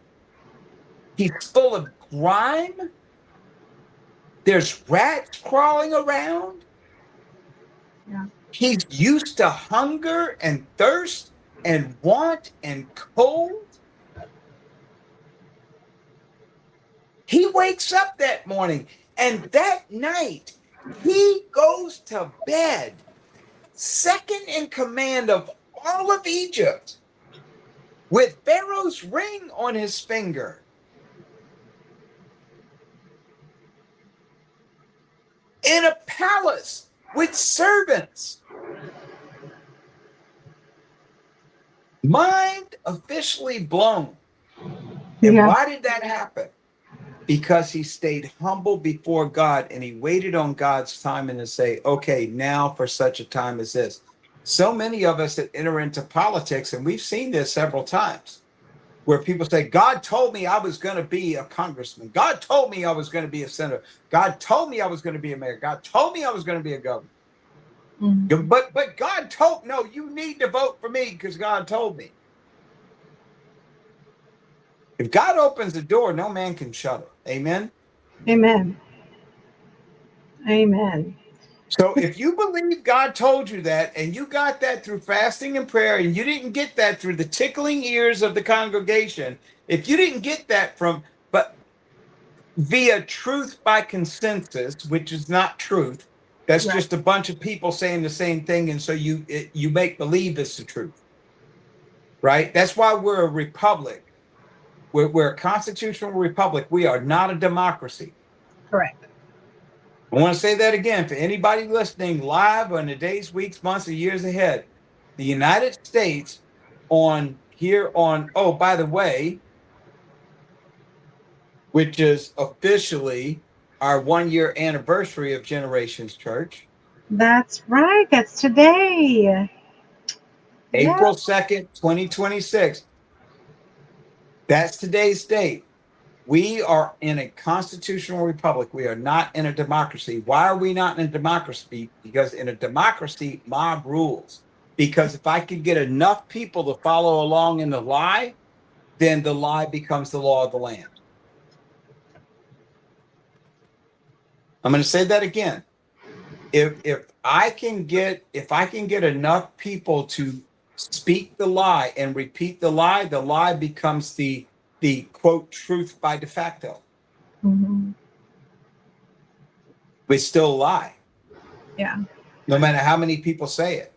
He's full of grime. There's rats crawling around. Yeah. He's used to hunger and thirst and want and cold. He wakes up that morning, and that night he goes to bed, second in command of all of Egypt, with Pharaoh's ring on his finger. In a palace with servants. Mind officially blown. And Yeah. why did that happen? Because he stayed humble before God, and he waited on God's time and to say, okay, now for such a time as this. So many of us that enter into politics, and we've seen this several times, where people say, God told me I was going to be a congressman. God told me I was going to be a senator. God told me I was going to be a mayor. God told me I was going to be a governor. Mm-hmm. But God told, no, you need to vote for me because God told me. If God opens the door, no man can shut it. Amen? Amen. Amen. So if you believe God told you that, and you got that through fasting and prayer, and you didn't get that through the tickling ears of the congregation, if you didn't get that but via truth by consensus, which is not truth, that's right. Just a bunch of people saying the same thing, and so you make believe it's the truth, right? That's why we're a republic. We're a constitutional republic. We are not a democracy. Correct. I want to say that again for anybody listening live or in the days, weeks, months, or years ahead. The United States oh, by the way, which is officially our 1-year anniversary of Generations Church. That's right. That's today. April 2nd, 2026. That's today's date. We are in a constitutional republic. We are not in a democracy. Why are we not in a democracy? Because in a democracy, mob rules. Because if I could get enough people to follow along in the lie, then the lie becomes the law of the land. I'm going to say that again. If I can get enough people to speak the lie and repeat the lie becomes the quote truth by de facto. Mm-hmm. We still lie. Yeah. No matter how many people say it.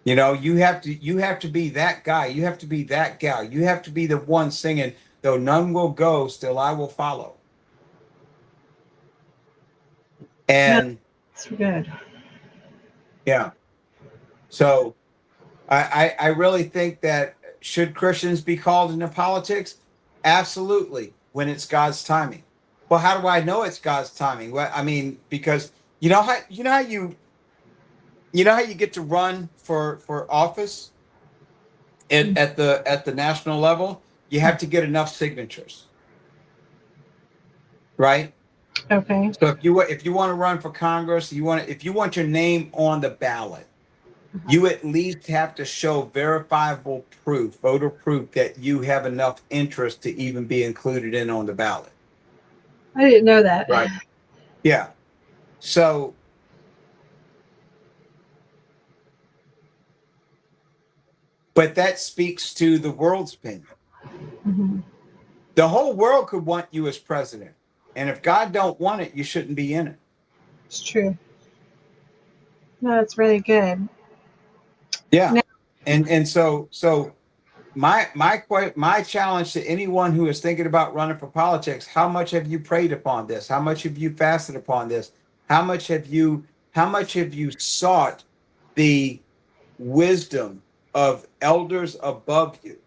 You know, you have to be that guy. You have to be that gal. You have to be the one singing, though none will go, still I will follow. And that's good. Yeah. So I really think that should Christians be called into politics? Absolutely, when it's God's timing. Well, how do I know it's God's timing? Well, I mean, because you know how you get to run for office at the national level? You have to get enough signatures. Right? Okay. So if you want to run for Congress, if you want your name on the ballot, you at least have to show verifiable proof, voter proof, that you have enough interest to even be included in on the ballot. I didn't know that. Right. Yeah. So but that speaks to the world's opinion. Mm-hmm. The whole world could want you as president. And if God don't want it, you shouldn't be in it. It's true. No, that's really good. Yeah. Now, And so my challenge to anyone who is thinking about running for politics: how much have you prayed upon this? How much have you fasted upon this? How much have you sought the wisdom of elders above you?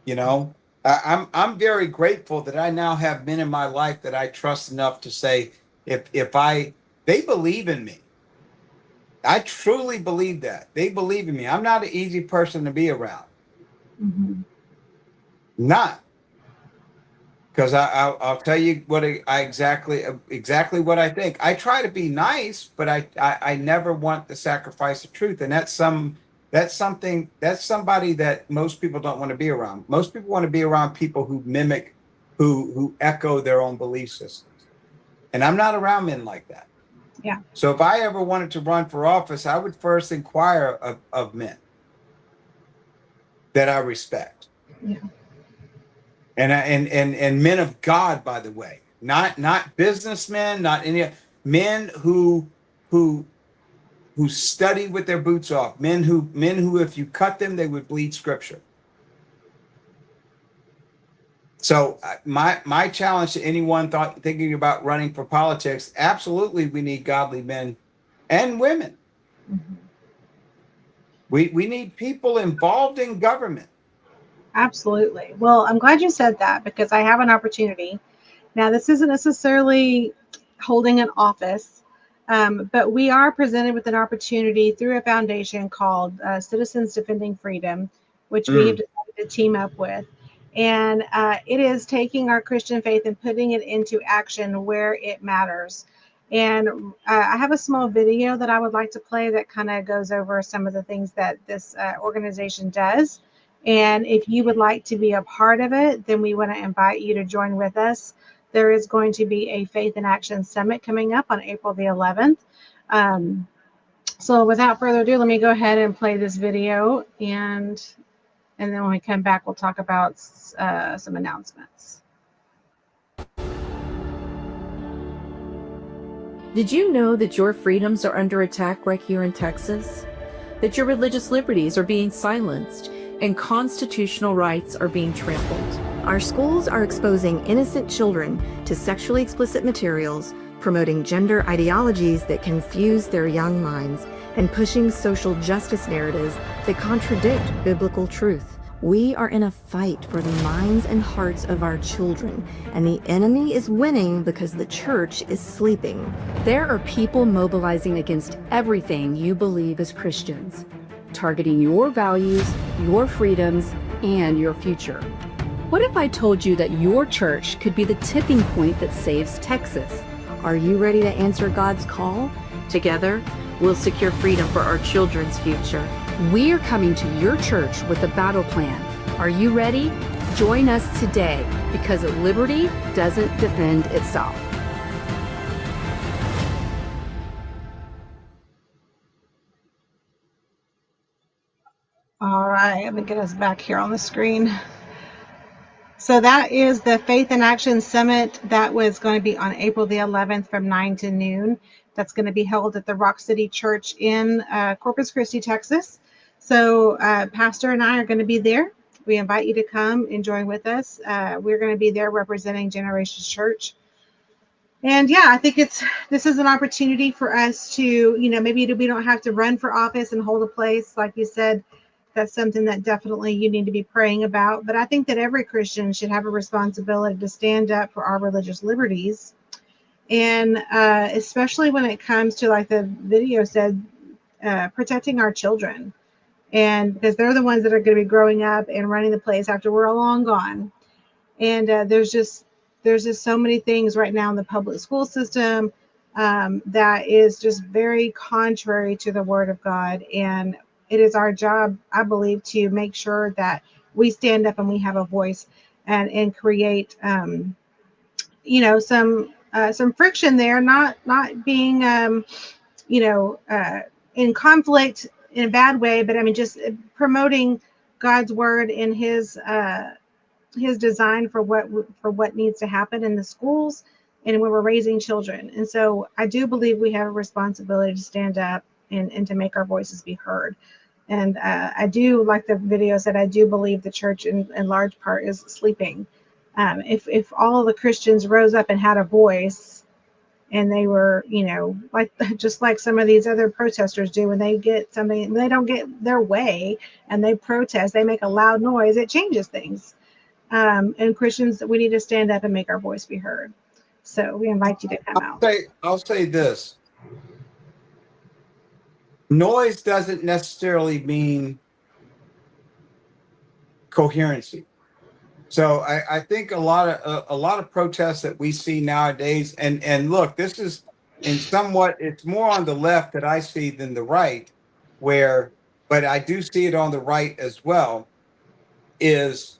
You know, I'm very grateful that I now have men in my life that I trust enough to say, if they believe in me. I truly believe that they believe in me. I'm not an easy person to be around. mhm, Not because I'll tell you what I exactly what I think. I try to be nice, but I never want the sacrifice of truth, and that's somebody that most people don't want to be around. Most people want to be around people who mimic, who echo their own belief systems, and I'm not around men like that. yeah, So if I ever wanted to run for office, I would first inquire of men that I respect. yeah, And men of God, by the way, not businessmen, not any men who who study with their boots off, men who if you cut them they would bleed scripture. So my challenge to anyone thinking about running for politics: absolutely, we need godly men and women. mhm. We need people involved in government. Absolutely. Well, I'm glad you said that because I have an opportunity. Now, this isn't necessarily holding an office, but we are presented with an opportunity through a foundation called Citizens Defending Freedom, which we have Mm. decided to team up with. And it is taking our Christian faith and putting it into action where it matters. And I have a small video that I would like to play that kind of goes over some of the things that this organization does. And if you would like to be a part of it, then we want to invite you to join with us. There is going to be a Faith in Action Summit coming up on April the 11th. Um, so without further ado, let me go ahead and play this video, and then when we come back, we'll talk about some announcements. Did you know that your freedoms are under attack right here in Texas? That your religious liberties are being silenced and constitutional rights are being trampled? Our schools are exposing innocent children to sexually explicit materials, promoting gender ideologies that confuse their young minds, and pushing social justice narratives that contradict biblical truth. We are in a fight for the minds and hearts of our children, and the enemy is winning because the church is sleeping. There are people mobilizing against everything you believe as Christians, targeting your values, your freedoms, and your future. What if I told you that your church could be the tipping point that saves Texas? Are you ready to answer God's call? Together, we'll secure freedom for our children's future. We're coming to your church with a battle plan. Are you ready? Join us today, because liberty doesn't defend itself. All right, let me get us back here on the screen. So that is the Faith in Action Summit that was going to be on April the 11th from 9 to noon. That's going to be held at the Rock City Church in Corpus Christi, Texas. So Pastor and I are going to be there. We invite you to come and join with us. We're going to be there representing Generations Church. And yeah, I think this is an opportunity for us to, maybe we don't have to run for office and hold a place. Like you said, that's something that definitely you need to be praying about. But I think that every Christian should have a responsibility to stand up for our religious liberties. And especially when it comes to, like the video said, protecting our children. And because they're the ones that are going to be growing up and running the place after we're long gone. And there's just so many things right now in the public school system that is just very contrary to the Word of God. And it is our job, I believe, to make sure that we stand up and we have a voice and create, some friction there, not being, in conflict in a bad way, but I mean, just promoting God's Word and His design for what needs to happen in the schools and when we're raising children. And so I do believe we have a responsibility to stand up and to make our voices be heard. And I do, like the video said, I do believe the church in large part is sleeping. If all of the Christians rose up and had a voice, and they were, like just like some of these other protesters do, when they get something, they don't get their way, and they protest, they make a loud noise, it changes things. And Christians, we need to stand up and make our voice be heard. So we invite you to come out. I'll say this. Noise doesn't necessarily mean coherency. So I think a lot of protests that we see nowadays, and look, this is it's more on the left that I see than the right, but I do see it on the right as well, is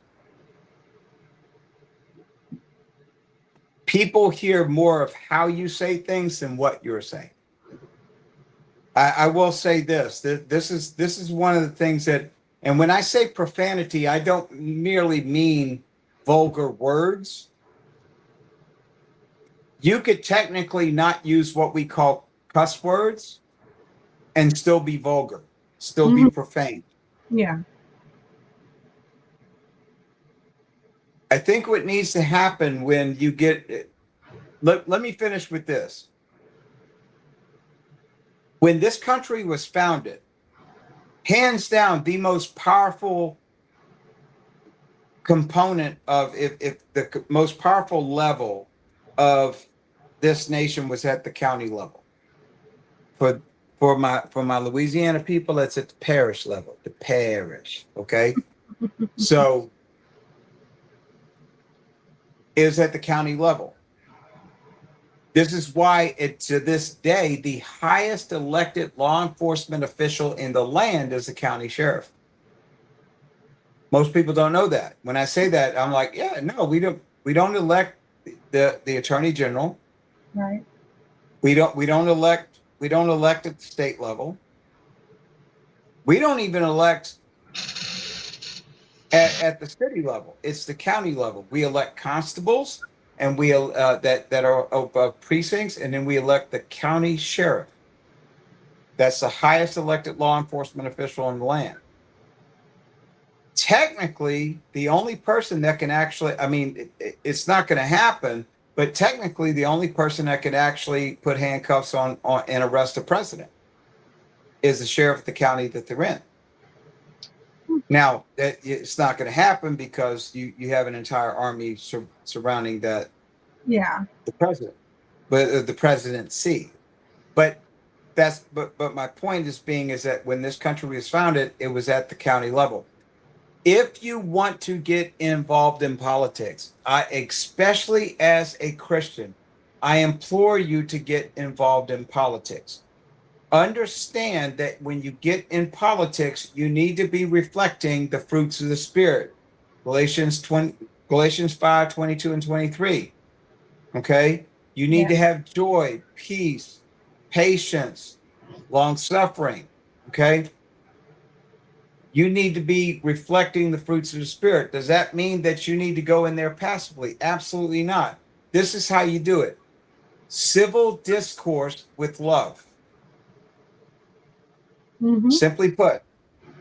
people hear more of how you say things than what you're saying. I will say this. This is one of the things that, and when I say profanity, I don't merely mean vulgar words. You could technically not use what we call cuss words and still be vulgar, still be profane. Yeah. I think what needs to happen when you get, let me finish with this. When this country was founded, hands down, the most powerful component of, if the most powerful level of this nation was at the county level. For my Louisiana people, it's at the parish level, the parish, okay? So is at the county level. This is why to this day, the highest elected law enforcement official in the land is the county sheriff. Most people don't know that. When I say that, I'm like, yeah, no, we don't elect the attorney general. Right. We don't elect at the state level. We don't even elect at the city level. It's the county level. We elect constables, and we that are of precincts, and then we elect the county sheriff. That's the highest elected law enforcement official in the land. Technically, the only person that can actually, I mean, it's not going to happen, but technically the only person that can actually put handcuffs on and arrest the president is the sheriff of the county that they're in. Now, it's not going to happen because you have an entire army surrounding that. Yeah. The president, but the presidency. But my point is that when this country was founded, it was at the county level. If you want to get involved in politics, especially as a Christian, I implore you to get involved in politics. Understand that when you get in politics, you need to be reflecting the fruits of the Spirit. Galatians 5, 22 and 23. Okay? You need to have joy, peace, patience, long suffering. Okay? You need to be reflecting the fruits of the Spirit. Does that mean that you need to go in there passively? Absolutely not. This is how you do it. Civil discourse with love. Simply put,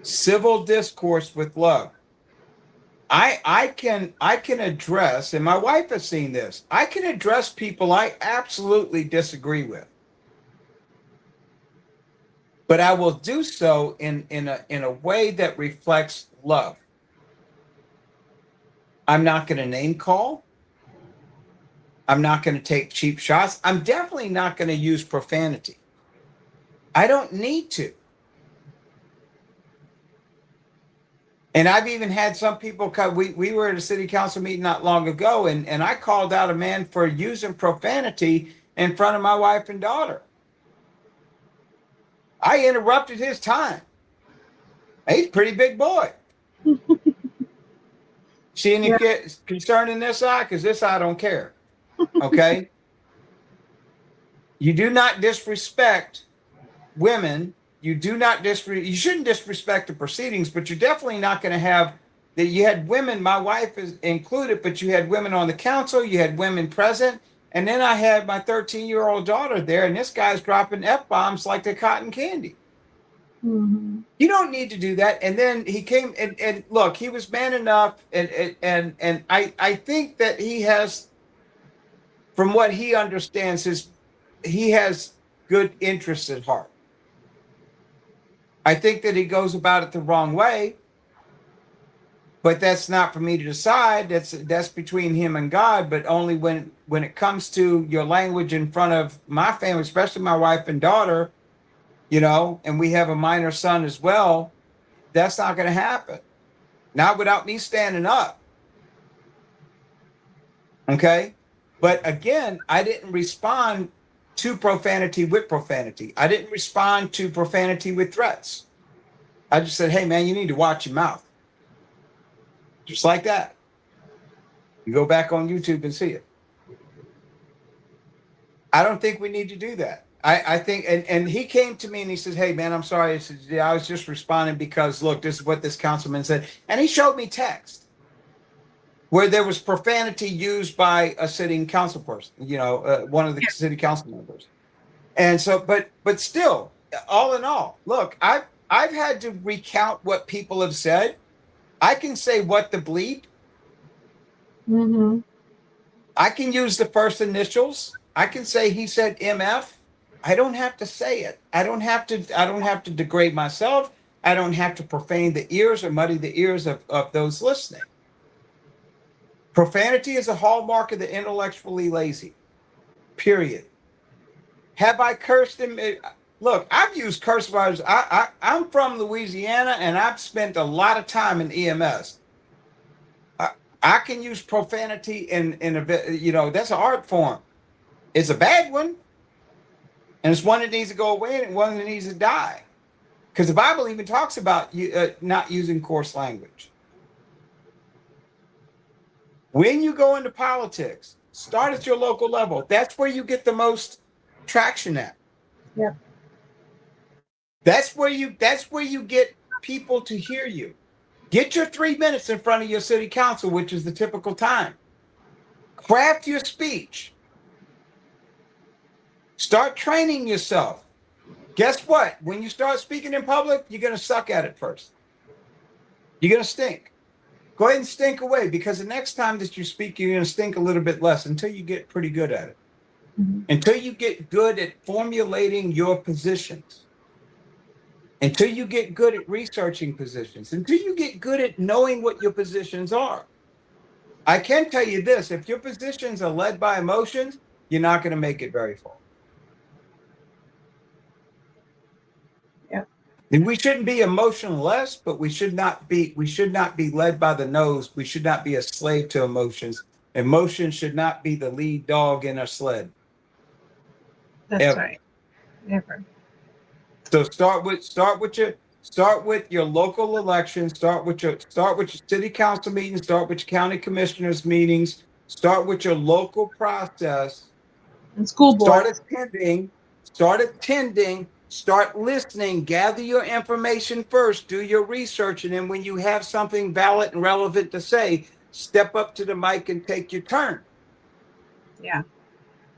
civil discourse with love. I can address, and my wife has seen this, I can address people I absolutely disagree with. But I will do so in a way that reflects love. I'm not going to name call. I'm not going to take cheap shots. I'm definitely not going to use profanity. I don't need to. And I've even had some people come. We were at a city council meeting not long ago, and I called out a man for using profanity in front of my wife and daughter. I interrupted his time. He's a pretty big boy. See any concern in this eye? Because this eye don't care. Okay? You do not disrespect women. You do not you shouldn't disrespect the proceedings, but you're definitely not going to have that. You had women, my wife is included, but you had women on the council, you had women present, And then I had my 13-year-old daughter there, and this guy's dropping F-bombs like they're cotton candy. Mm-hmm. You don't need to do that. And then he came and look, he was man enough. And I think that he has, from what he understands, he has good interests at heart. I think that he goes about it the wrong way, but that's not for me to decide. That's between him and God. But only when it comes to your language in front of my family, especially my wife and daughter, and we have a minor son as well, that's not going to happen. Not without me standing up. Okay. But again, I didn't respond to profanity with profanity. I didn't respond to profanity with threats. I just said, hey, man, you need to watch your mouth. Just like that. You go back on YouTube and see it. I don't think we need to do that. I think, and he came to me and he says, hey, man, I'm sorry. I was just responding because, look, this is what this councilman said. And he showed me text where there was profanity used by a sitting council person, one of the city council members. And so, but still, all in all, look, I've had to recount what people have said. I can say what the bleep. Mm-hmm. I can use the first initials. I can say he said MF. I don't have to say it. I don't have to degrade myself. I don't have to profane the ears or muddy the ears of those listening. Profanity is a hallmark of the intellectually lazy. Period. Have I cursed him? Look, I've used curse words. I'm from Louisiana, and I've spent a lot of time in EMS. I can use profanity in a, that's an art form. It's a bad one, and it's one that needs to go away, and one that needs to die. Because the Bible even talks about not using coarse language. When you go into politics, start at your local level. That's where you get the most traction at. Yep. That's where you get people to hear you. Get your 3 minutes in front of your city council, which is the typical time. Craft your speech. Start training yourself. Guess what? When you start speaking in public, you're going to suck at it first. You're going to stink. Go ahead and stink away, because the next time that you speak, you're going to stink a little bit less until you get pretty good at it. Mm-hmm. Until you get good at formulating your positions. Until you get good at researching positions. Until you get good at knowing what your positions are. I can tell you this, if your positions are led by emotions, you're not going to make it very far. And we shouldn't be emotionless, but we should not be led by the nose. We should not be a slave to emotions. Emotions should not be the lead dog in a sled. That's ever. Right. Never. So start with your local elections, start with your city council meetings, start with your county commissioners meetings, start with your local process. And school board. Start attending. Start listening, gather your information first, do your research, and then when you have something valid and relevant to say, step up to the mic and take your turn. Yeah.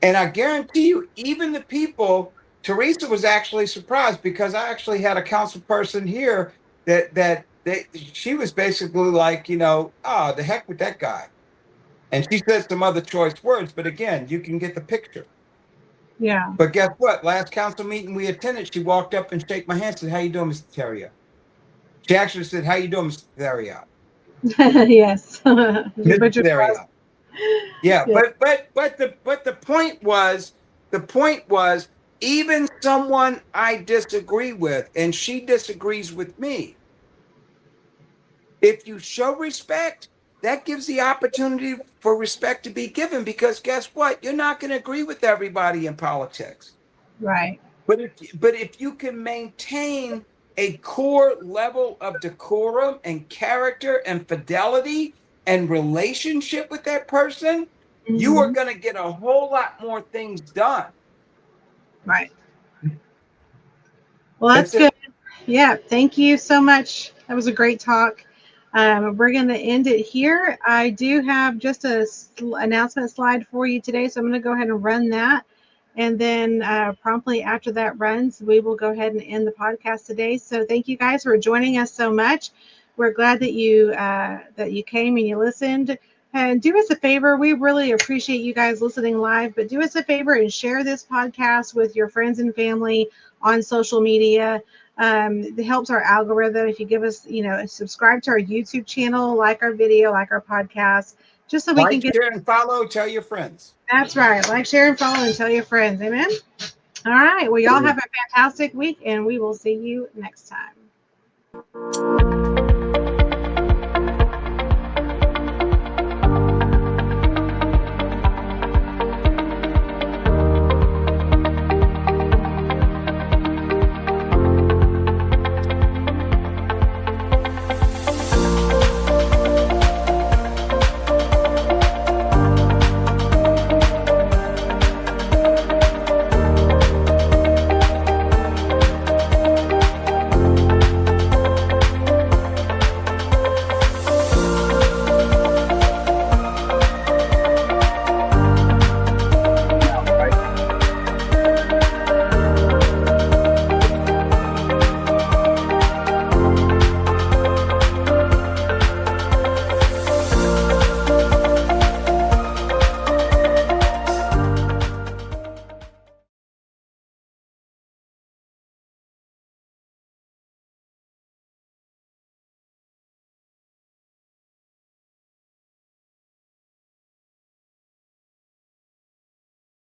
And I guarantee you, even the people, Teresa was actually surprised, because I actually had a council person here that she was basically like, the heck with that guy. And she said some other choice words, but again, you can get the picture. Yeah. But guess what? Last council meeting we attended, she walked up and shook my hand and said, how you doing, Mr. Theriot? She actually said, how you doing, Mr. Theriot? Yes. Mr. Theriot. Yeah, yeah. But the point was, even someone I disagree with, and she disagrees with me, if you show respect, that gives the opportunity for respect to be given, because guess what? You're not going to agree with everybody in politics. Right. But if you can maintain a core level of decorum and character and fidelity and relationship with that person, mm-hmm. you are going to get a whole lot more things done. Right. Well, that's good. Yeah. Thank you so much. That was a great talk. We're going to end it here. I do have just a announcement slide for you today, so I'm going to go ahead and run that. And then promptly after that runs, we will go ahead and end the podcast today. So thank you guys for joining us so much. We're glad that you came and you listened. And do us a favor. We really appreciate you guys listening live, but do us a favor and share this podcast with your friends and family on social media. It helps our algorithm. If you give us, subscribe to our YouTube channel, like our video, like our podcast, just so we can get. Share, and follow. Tell your friends. That's right. Like, share, and follow, and tell your friends. Amen. All right. Well, y'all have a fantastic week, and we will see you next time.